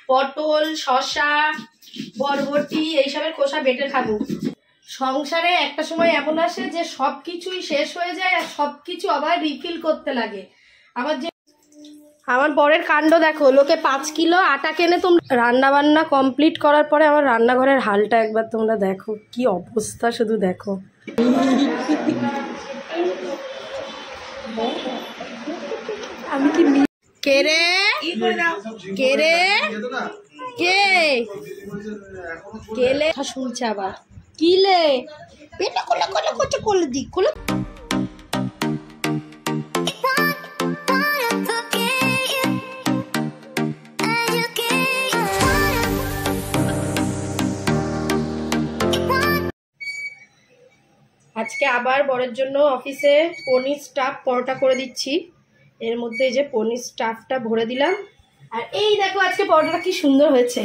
পটল, শসা, বরবটি এইসবের খোসা বেটে খাবো। সংসারে একটা সময় এমন আসে যে সবকিছুই শেষ হয়ে যায় আর সবকিছু আবার রিফিল করতে লাগে। আমার বরের কাণ্ড দেখো, লোকে 5 কিলো আটা কেনে। তোমরা রান্না বান্না কমপ্লিট করার পরে আমার রান্নাঘরের হালটা একবার তোমরা দেখো, কি অবস্থা শুধু দেখো। আমি কি কে রে কে রে কে কেলে শুনছে আবার কিলে পেটে কোলে কোলে কোলে কোলে দি কোলে। আজকে আবার বরের জন্য অফিসে পনির স্টাফ পরোটা করে দিচ্ছি। এর মধ্যে এই যে পনির স্টাফটা ভরে দিলাম। আর এই দেখো আজকে পরোটাটা কি সুন্দর হয়েছে,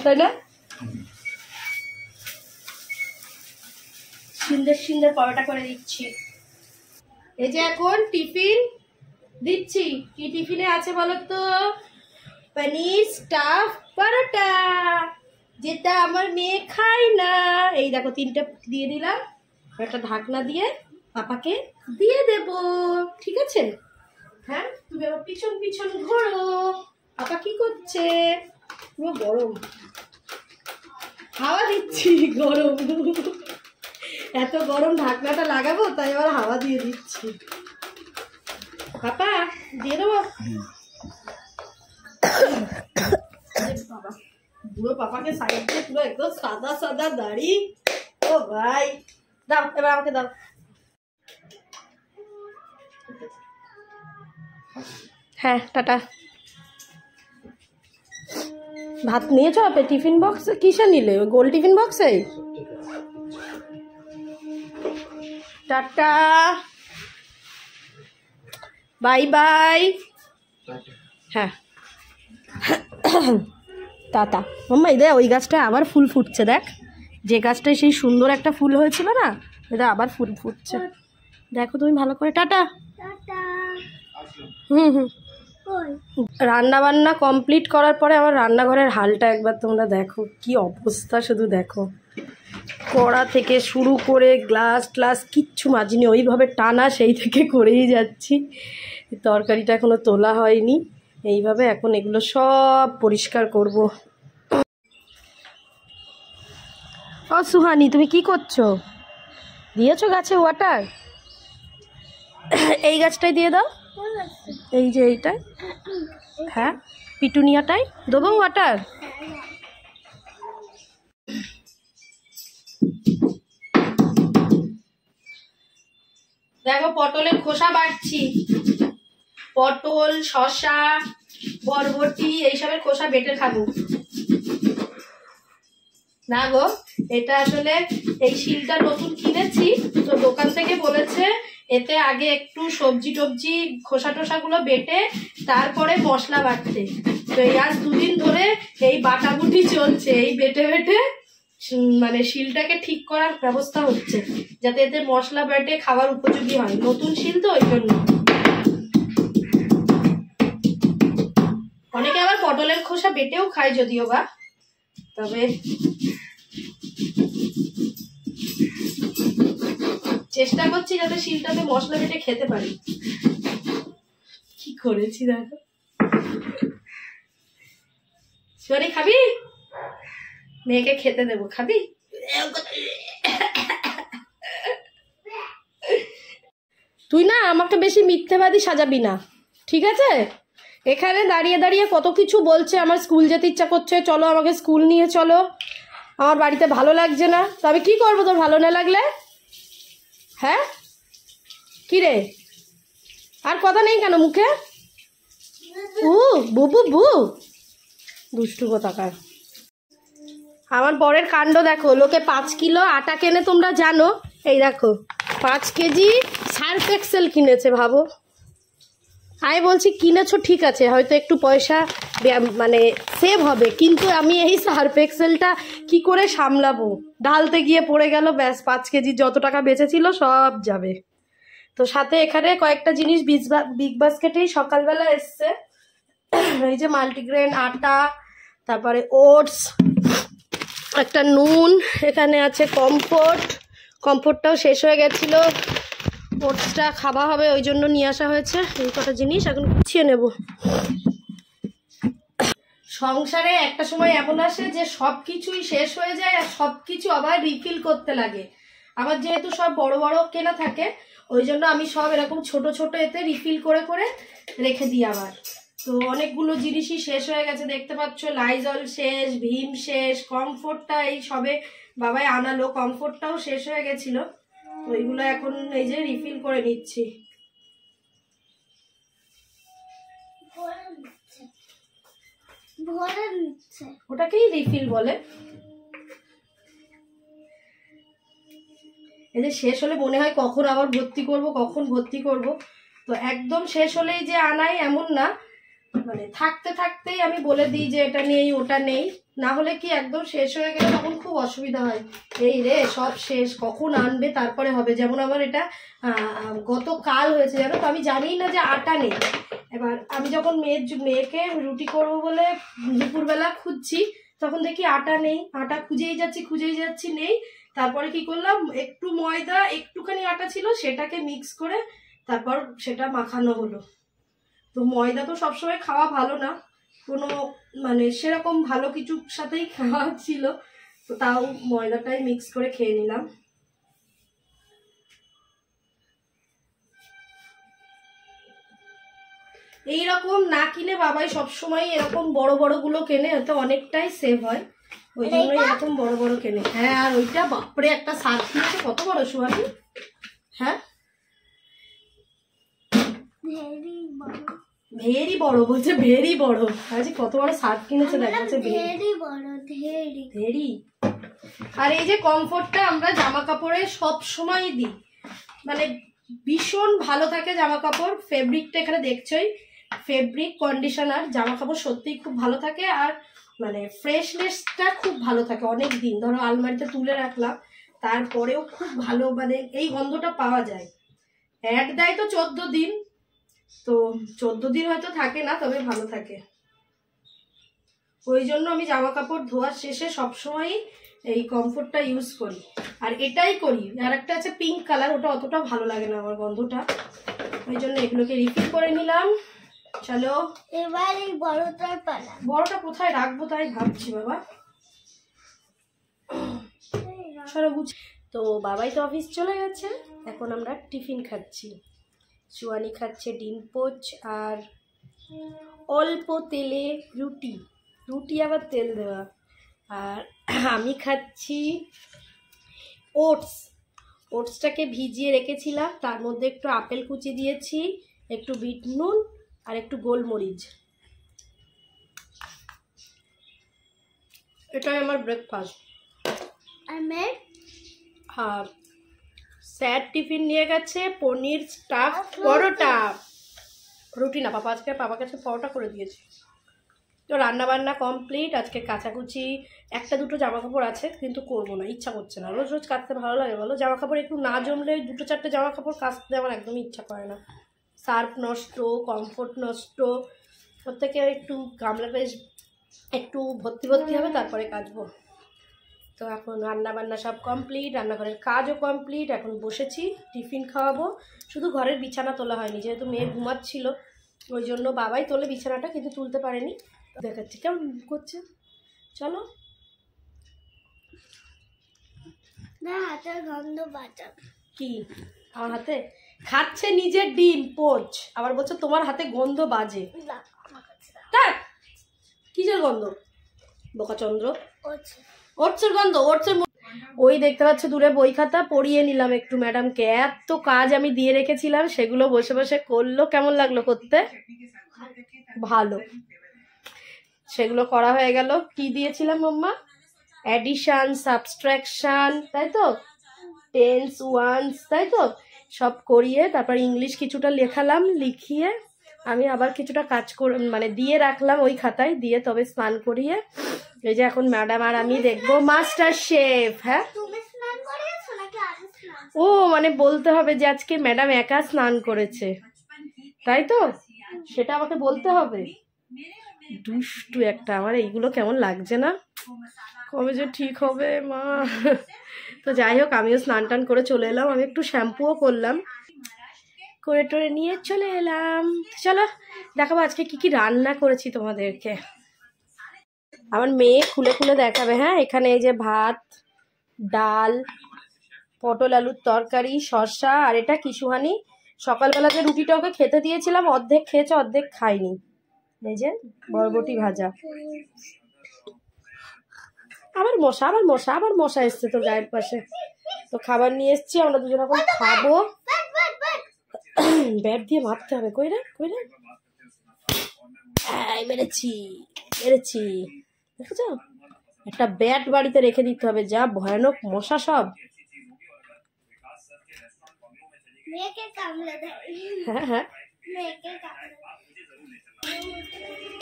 তাই না? সুন্দর সুন্দর পরোটা করে দিচ্ছি। এই যে এখন টিফিন দিচ্ছি। কি টিফিনে আছে বলো তো? পনির স্টাফ পরোটা, যেটা আমার মেয়ে খায় না। এই দেখো 3টে দিয়ে দিলাম, একটা ঢাকনা দিয়ে পাপাকে দিয়ে দেব, ঠিক আছে? হ্যাঁ, তুমি আবার পিছন পিছন ঘোরো। পাপা কি করছে? পুরো গরম হাওয়া দিচ্ছি, গরম এত গরম ঢাকনাটা লাগাবো, তাই আবার হাওয়া দিয়ে দিচ্ছি। পাপা দিয়ে দেবো। বাবা, বুড়ো পাপাকে সাইড দিয়ে পুরো একদম সাদা সাদা দাড়ি। ও ভাই, দাও এবার আমাকে দাও। হ্যাঁ, টাটা। ভাত নিয়েছো আপে? টিফিন বক্সে কিসে নিলে? ওই গোল টিফিন বক্সে? Tata, bye by. হ্যাঁ টাটা। মাম্মা এই দেখ, ওই গাছটা আবার ফুল ফুটছে। দেখ, যে গাছটায় সেই সুন্দর একটা ফুল হয়েছিল না, এটা আবার ফুল ফুটছে। দেখো তুমি ভালো করে। টাটা। হুম হুম। রান্না বান্না কমপ্লিট করার পরে আমার রান্নাঘরের হালটা একবার তোমরা দেখো, কি অবস্থা শুধু দেখো। কড়া থেকে শুরু করে গ্লাস ট্লাস কিচ্ছু মাজিনি, ওইভাবে টানা সেই থেকে করেই যাচ্ছি। তরকারিটা এখনো তোলা হয়নি, এইভাবে এখন এগুলো সব পরিষ্কার করব। ও সুহানি, তুমি কি করছো? দিয়েছো গাছে ওয়াটার? এই গাছটাই দিয়ে দাও, এই যে এইটাই। হ্যাঁ, পিটুনিয়াটাই দেবো ওয়াটার। দেখো পটলের খোসা বাটছি। পটল, শসা, বরবটি এইসবের খোসা বেটে খাবো। না গো, এটা আসলে এই শিলটা নতুন কিনেছি, তো দোকান থেকে বলেছে এতে আগে একটু সবজি টবজি খোসা টোসাগুলো বেটে তারপরে মশলা বাটতে। তো এই আজ 2 দিন ধরে এই বাটাবুটি চলছে, এই বেটে বেটে মানে শিলটাকে ঠিক করার ব্যবস্থা হচ্ছে, যাতে এতে মশলা বেটে খাওয়ার উপযোগী হয়। নতুন শিল তো, ওই জন্য। অনেকে আবার পটলের খোসা বেটেও খায় যদিও বা, তবে চেষ্টা করছি যাতে শিলটাতে মশলা বেটে খেতে পারি। কি করেছি দেখো। সরি, খাবি? মেয়েকে খেতে দেবো, খাবি? তুই না আমাকে বেশি মিথ্যেবাদী সাজাবি না, ঠিক আছে? এখানে দাঁড়িয়ে দাঁড়িয়ে কত কিছু বলছে, আমার স্কুল যেতে ইচ্ছা করছে, চলো আমাকে স্কুল নিয়ে চলো, আমার বাড়িতে ভালো লাগছে না। তো আমি কি করবো তোর ভালো না লাগলে? হ্যাঁ কি রে, আর কথা নেই কেন মুখে? বুবু বু, দুষ্টু কোথাকার। আমার বরের কাণ্ড দেখো, লোকে 5 কিলো আটা কেনে, তোমরা জানো? এই দেখো 5 কেজি সার্ফ এক্সেল কিনেছে। ভাবো, আমি বলছি কিনেছো ঠিক আছে, হয়তো একটু পয়সা মানে সেভ হবে, কিন্তু আমি এই সার্ফ এক্সেলটা কি করে সামলাবো? ঢালতে গিয়ে পড়ে গেল, ব্যাস 5 কেজি যত টাকা বেঁচেছিল সব যাবে। তো সাথে এখানে কয়েকটা জিনিস বিগ বাস্কেটেই সকালবেলা এসছে। এই যে মাল্টিগ্রেন আটা, তারপরে ওটস, একটা নুন, এখানে আছে কমফোর্টটাও শেষ হয়ে গেছিলো, ওটসটা খাওয়া হবে ওই জন্য নিয়ে আসা হয়েছে। এই কটা জিনিস এখন গুছিয়ে নেব। সংসারে একটা সময় এমন আসে যে সব কিছুই শেষ হয়ে যায় আর সব কিছু আবার রিফিল করতে লাগে। আমার যেহেতু সব বড় বড় কেনা থাকে ওই জন্য আমি সব এরকম ছোট ছোট এতে রিফিল করে করে রেখে দিই আবার। তো অনেকগুলো জিনিসই শেষ হয়ে গেছে দেখতে পাচ্ছ, লাইজল শেষ, ভীম শেষ, কমফোর্টটা এই সবে বাবাই আনালো, কমফোর্টটাও শেষ হয়ে গেছিল, ওইগুলো এখন এই যে রিফিল করে নিচ্ছি। ওটাকেই রিফিল বলে। এই যে শেষ হলে মনে হয় কখন আবার ভর্তি করব, তো একদম শেষ হলেই যে আনাই এমন না, মানে থাকতে থাকতেই আমি বলে দিই যে এটা নেই ওটা নেই, না হলে কি একদম শেষ হয়ে গেলে তখন খুব অসুবিধা হয়। এই রে সব শেষ, কখন আনবে তারপরে হবে। যেমন আমার এটা গতকাল হয়েছে জানো তো, আমি জানি না যে আটা নেই। এবার আমি যখন মেয়েকে রুটি করব বলে দুপুরবেলা খুঁজছি, তখন দেখি আটা নেই, আটা খুঁজেই যাচ্ছি নেই। তারপরে কি করলাম, একটু ময়দা একটুখানি আটা ছিল সেটাকে মিক্স করে তারপর সেটা মাখানো হলো। তো ময়দা তো সবসময় খাওয়া ভালো না, কোনো মানে সেরকম ভালো কিছুর সাথেই খাওয়া ছিল, তো তাও ময়দাটাই মিক্স করে খেয়ে নিলাম। এইরকম না কিনে বাবাই সবসময় এরকম বড় বড় গুলো কেনে, এতে অনেকটাই সেভ হয়, ওই জন্য এরকম বড় বড় কেনে। হ্যাঁ, আর ওইটা বাপরে একটা শাক কিনেছে, কত বড় সুয়ানি। হ্যাঁ ভেরি বড় বলছে, ভেরি বড়। আজ কত বড় শার্ট কিনেছে দেখাচ্ছে, ভেরি। আর এই যে কমফোর্টটা আমরা জামা কাপড়ে সব সময় দিই, মানে ভীষণ ভালো থাকে জামা কাপড়। ফেব্রিকটা এখানে দেখছোই, ফেব্রিক কন্ডিশনার, জামা কাপড় সত্যিই খুব ভালো থাকে। আর মানে ফ্রেশনেসটা খুব ভালো থাকে অনেক দিন, ধরো আলমারিতে তুলে রাখলাম তারপরেও খুব ভালো, মানে এই গন্ধটা পাওয়া যায়। অ্যাড দেয় তো 14 দিন, তো 14 দিন হয়তো থাকে না, তবে ভালো থাকে। ওই জন্য আমি জামা কাপড় ধোয়ার শেষে সবসময় এই কমফোর্টটা ইউজ করি, আর এটাই করি। আর একটা আছে পিঙ্ক কালার, ওটা অতটা ভালো লাগে না আমার গন্ধটা, ওই জন্য এগুলোকে রিফিল করে নিলাম। চলো এবার এই বড়টার পালা, বড়টা কোথায় রাখবো তাই ভাবছি বাবা। চলো তো বাবাই তো অফিস চলে গেছে, এখন আমরা টিফিন খাচ্ছি। চুয়ানি খাচ্ছে ডিম পোচ আর অল্প তেলে রুটি আবার তেল দেওয়া। আর আমি খাচ্ছি ওটসটাকে ভিজিয়ে রেখেছিলাম, তার মধ্যে একটু আপেল কুচি দিয়েছি, একটু বিট নুন আর একটু গোলমরিচ। এটাই আমার ব্রেকফাস্ট। আর স্যার টিফিন নিয়ে গেছে পনির স্টাফ পরোটা, রুটি না, পাপা কাছে পরোটা করে দিয়েছে। তো রান্না বান্না কমপ্লিট। আজকে কাচাকুচি একটা দুটো জামা কাপড় আছে, কিন্তু করবো না, ইচ্ছা করছে না। রোজ রোজ কাচতে ভালো লাগে বলো? জামা কাপড় একটু না জমলে 2-4টে জামা কাপড় কাচতে আমার একদমই ইচ্ছা করে না। সার্ফ নষ্ট, কমফোর্ট নষ্ট, ওর থেকে একটু গামলা বেশ একটু ভর্তি হবে তারপরে কাচবো। তো এখন রান্না বান্না সব কমপ্লিট, রান্নাঘরের কাজও কমপ্লিট। এখন বসেছি টিফিন খাওয়াবো। শুধু ঘরের বিছানা তোলা হয়নি, যেহেতু মেয়ে ঘুমাচ্ছিল ওই জন্য বাবাই তোলে বিছানাটা, কিন্তু তুলতে পারেনি। দেখাচ্ছি কেমন করছে, চলো। না হাতের গন্ধ বাঁচা কি আমার হাতে খাচ্ছে নিজের ডিম পোচ, আবার বলছে তোমার হাতে গন্ধ বাজে। কিসের গন্ধ বোকাচন্দ্র? ওটসের গন্ধ, ওটসের। ওই দেখতে পাচ্ছ দূরে বই খাতা পড়িয়ে নিলাম একটু ম্যাডামকে, এত কাজ আমি দিয়ে রেখেছিলাম সেগুলো বসে বসে করলো। কেমন লাগলো করতে? ভালো, সেগুলো করা হয়ে গেল। কি দিয়েছিলাম মাম্মা? অ্যাডিশন, সাবস্ট্রাকশন, তাই তো, টেন্স, ওয়ান্স, তাই তো, সব করিয়ে তারপর ইংলিশ কিছুটা লেখালাম, লিখিয়ে আমি আবার কিছুটা কাজ করে মানে দিয়ে রাখলাম ওই খাতায়, দিয়ে তবে স্নান করিয়ে এই যে এখন ম্যাডাম আর আমি দেখবো মাস্টার শেফ। হ্যাঁ, ও মানে বলতে হবে যে আজকে ম্যাডাম একা স্নান করেছে, তাই তো, সেটা আমাকে বলতে হবে। দুষ্টু একটা। আমার এইগুলো কেমন লাগছে না, কবে যে ঠিক হবে মা। তো যাই হোক, আমিও স্নান টান করে চলে এলাম। আমি একটু শ্যাম্পুও করলাম, করে টোরে নিয়ে চলে এলাম। চলো দেখাবো আজকে কি কি রান্না করেছি তোমাদেরকে। আমার মেয়ে খুলে খুলে দেখাবে। হ্যাঁ, এখানে এই যে ভাত, ডাল, পটল আলুর তরকারি, শসা, আর এটা কি সুহানি সকালবেলা যে রুটিটা ওকে খেতে দিয়েছিলাম, অর্ধেক খেয়েছে অর্ধেক খাইনি। এই যে বরবটি ভাজা। আবার মশা এসছে তো গায়ের পাশে। তো খাবার নিয়ে এসছি, আমরা দুজন এখন খাবো। ব্যাট দিয়ে মারতে হবে। কইরা মেরেছি দেখেছ, একটা ব্যাট বাড়িতে রেখে দিতে হবে, যা ভয়ানক মশা সব। হ্যাঁ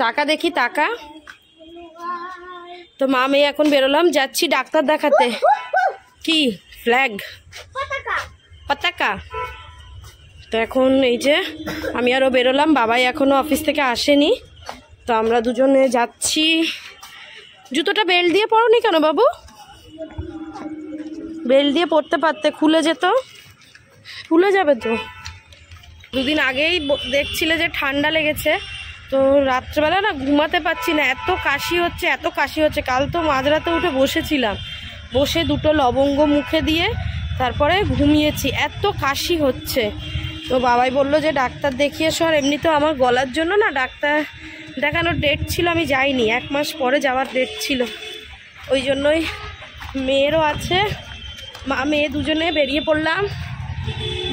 টাকা দেখি, টাকা। তো মা মেয়ে এখন বেরোলাম, যাচ্ছি ডাক্তার দেখাতে। কি ফ্ল্যাগ, পতাকা। তো এখন এই যে আমি আরও বেরোলাম, বাবাই এখনো অফিস থেকে আসেনি। তো আমরা দুজনে যাচ্ছি। জুতোটা বেল্ট দিয়ে পরোনি কেন বাবু? বেল্ট দিয়ে পরতে পারতে, খুলে যেত। খুলে যাবে তো। দুদিন আগেই দেখছিলে যে ঠান্ডা লেগেছে, তো রাত্রেবেলা না ঘুমাতে পারছি না, এত কাশি হচ্ছে। কাল তো মাঝরাতে উঠে বসেছিলাম, বসে দুটো লবঙ্গ মুখে দিয়ে তারপরে ঘুমিয়েছি, এত কাশি হচ্ছে। তো বাবাই বললো যে ডাক্তার দেখিয়ে এসো। আর এমনিতেও আমার গলার জন্য না ডাক্তার দেখানোর ডেট ছিল, আমি যাইনি, 1 মাস পরে যাওয়ার ডেট ছিল। ওই জন্যই মেয়েরও আছে, মা মেয়ে দুজনে বেরিয়ে পড়লাম।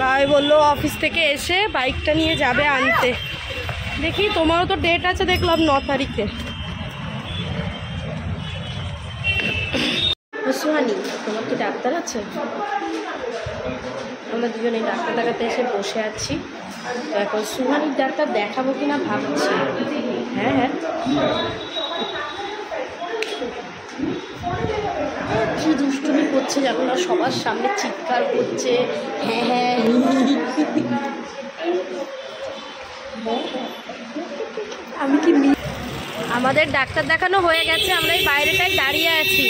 বাবাই বললো অফিস থেকে এসে বাইকটা নিয়ে যাবে আনতে। দেখি, তোমারও তো ডেট আছে দেখলাম 9 তারিখে। সুহানি, তোমার কি ডাক্তার আছে? আমরা দুজনে ডাক্তার দেখাতে এসে বসে আছি। তো এখন সুহানির ডাক্তার দেখাবো কিনা ভাবছি। হ্যাঁ কি দুষ্টুমি করছে যখন আর সবার সামনে চিৎকার করছে। হ্যাঁ আমি কি। আমাদের ডাক্তার দেখানো হয়ে গেছে, আমরা এই বাইরেটাই দাঁড়িয়ে আছি।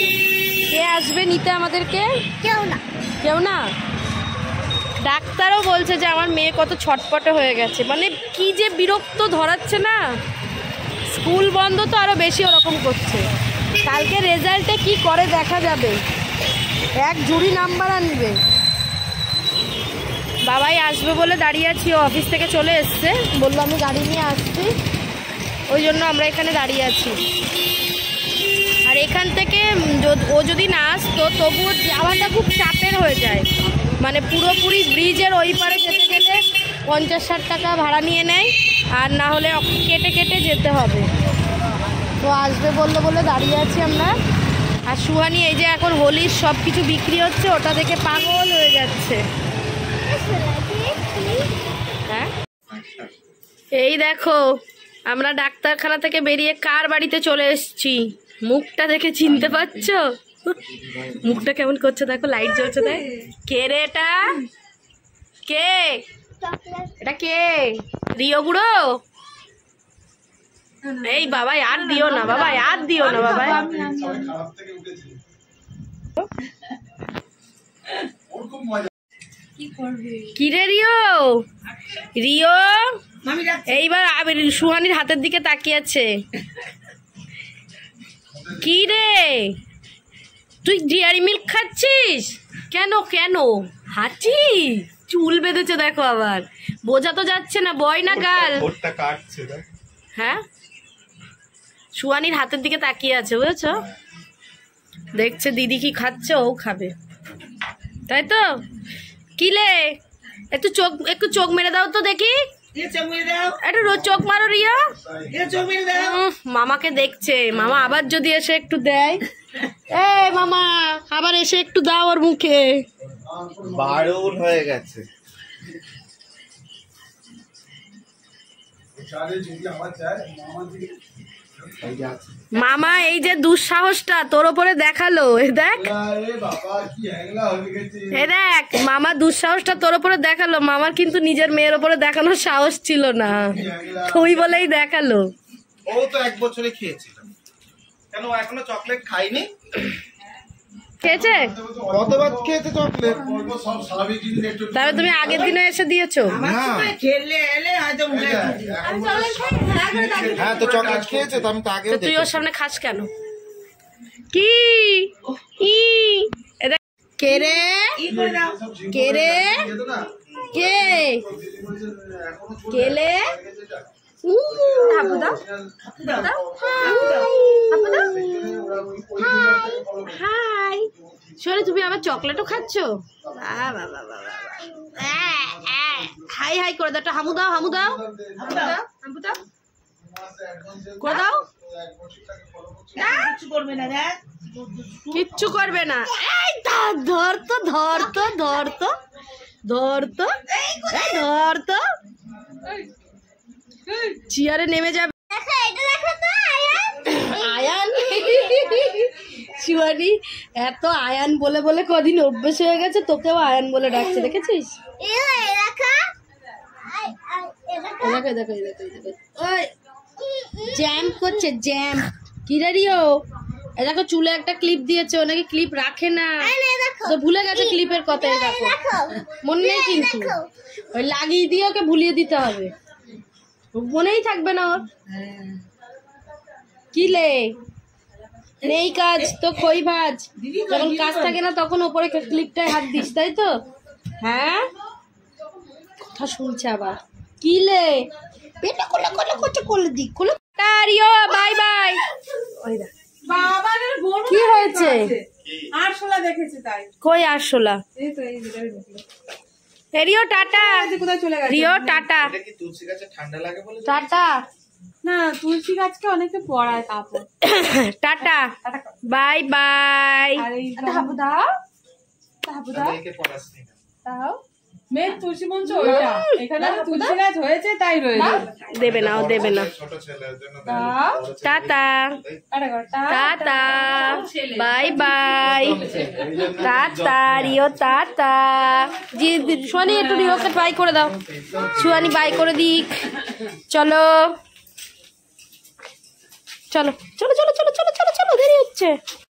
কে আসবে নিতে আমাদেরকে? কেউ না। ডাক্তারও বলছে যে আমার মেয়ে কত ছটপটে হয়ে গেছে, মানে কি যে বিরক্ত ধরাচ্ছে না। স্কুল বন্ধ তো আরো বেশি ওরকম করছে। কালকে রেজাল্টে কি করে দেখা যাবে, 1 জুড়ি নাম্বার আনবে। বাবাই আসবে বলে দাঁড়িয়ে আছি, ও অফিস থেকে চলে এসছে, বললো আমি গাড়ি নিয়ে আসছি, ওই জন্য আমরা এখানে দাঁড়িয়ে আছি। আর এখান থেকে ও যদি না আসতো তবুও যাওয়াটা খুব চাপের হয়ে যায়, মানে পুরোপুরি ব্রিজের ওই পারে যেতে গেলে 50-60 টাকা ভাড়া নিয়ে নেয়, আর না হলে কেটে কেটে যেতে হবে। তো আসবে বললো বলে দাঁড়িয়ে আছি আমরা। আর সুহানি এই যে এখন হোলির সব কিছু বিক্রি হচ্ছে, ওটা দেখে পাগল হয়ে যাচ্ছে। হ্যাঁ, এই দেখো আমরা ডাক্তারখানা থেকে বেরিয়ে কার বাড়িতে চলে এসেছি। মুখটা দেখে চিনতে পারছো? মুখটা কেমন করছে দেখো, লাইট জ্বলছে। দেখ কে রে এটা, কে এটা? কে? রিও বুড়ো? এই বাবাই আর দিও না, বাবাই আর দিও না, বাবাই। কি রে রিও? রিও এইবার সুহানির হাতের দিকে তাকিয়ে আছে। কি রে তুই ডেয়ারি মিল্ক খাচ্ছিস? কেন কেন? হাঁচি, চুল বেঁধেছে দেখো, আবার বোঝা তো যাচ্ছে না বয় না গাল। হ্যাঁ, সুহানির হাতের দিকে তাকিয়ে আছে, বুঝেছ? দেখছে দিদি কি খাচ্ছে, ও খাবে, তাই তো? কিলে একটু চোখ মেরে দাও তো দেখি, একটু রোজ চোখ মারো রিয়া। মামাকে দেখছে, মামা আবার যদি এসে একটু দেয়। এ মামা আবার এসে একটু দাও ওর মুখে। বারণ হয়ে গেছে। মামা এই যে দুঃসাহসটা তোর ওপরে দেখালো, দেখ দেখ মামা দুঃসাহসটা তোর ওপরে দেখালো। মামার কিন্তু নিজের মেয়ের ওপরে দেখানোর সাহস ছিল না, তুই বলেই দেখালো। ও তো 1 বছরে খেয়েছিল, কেন ও এখনো চকলেট খায়নি? খেয়েছে? কতবার খেয়েছে চকলেট? তবে তুমি আগের দিনে এসে দিয়েছো। হ্যাঁ তো চকলেট খেয়েছে তো, আমি তো আগেও তুই ওর সামনে খাস কেন? কি ই কে রে? কে রে? কে কেলে? হাবু দাও, হাই। শোনো, তুমি আবার চকলেটও খাচ্ছ? হাই হাই করে দাও, একটা হামু দাও, হামু দাও, হামু দাও, হামু দাও করে দাও। কিচ্ছু করবে না। এই ধর তো, ধর তো, ধর তো, ধর তো, ধর তো। চেয়ারে নেমে যাবে। আয়ান শিবানী, এত আয়ান বলে বলে কদিন অভ্যেস হয়ে গেছে, তোকেও আয়ান বলে ডাকছে, দেখেছিস? জ্যাম করছে, জ্যাম। কি রে রিও? দেখো চুলে একটা ক্লিপ দিয়েছে, ও নাকি ক্লিপ রাখে না, তো ভুলে গেছে ক্লিপের কথা। দেখো মনে নেই, কিন্তু ওই লাগিয়ে দিয়ে ওকে ভুলিয়ে দিতে হবে, মনেই থাকবে না ওর। কি লে নেই কাজ তো খই ভাজ, যখন কাজ থাকে না তখন ওপরে ক্লিপটায় হাত দিস, তাই তো? হ্যাঁ, কথা শুনছে আবার। কি লে পেটে কোলে কোলে কোচে কোলে দি কোলে তারিও। Bye bye. ওই দেখ কি হয়েছে? আরশোলা দেখেছে তাই। কই আরশোলা? এই তো এই ভিতরে ঢুকলো। Rio tata. কোথায় চলে গেছে? Rio tata. এটা কি তুলসী গাছে ঠান্ডা লাগে বলে? টাটা না, তুলসী গাছকে অনেকে পড়ায় কাপড়। Tata bye by. আর এই হাবু দাও, হাবু দাও, একে পড়াসনি না। দাও। মেয়ে তুলসী মঞ্চ ওইটা, এখানে তুলসী গাছ হয়েছে তাই রয়েছে। দেবে না, ও দেবে না। ছোট ছেলের জন্য দাও। টাটা আরে গোটা tata bye bye. Tata Rio tata. জি সোয়ানি, একটু রিওকে বাই করে দাও। সোয়ানি বাই করে দিক। চলো চলো চলো চলো চলো চলো চলো চলো, দেরি হচ্ছে।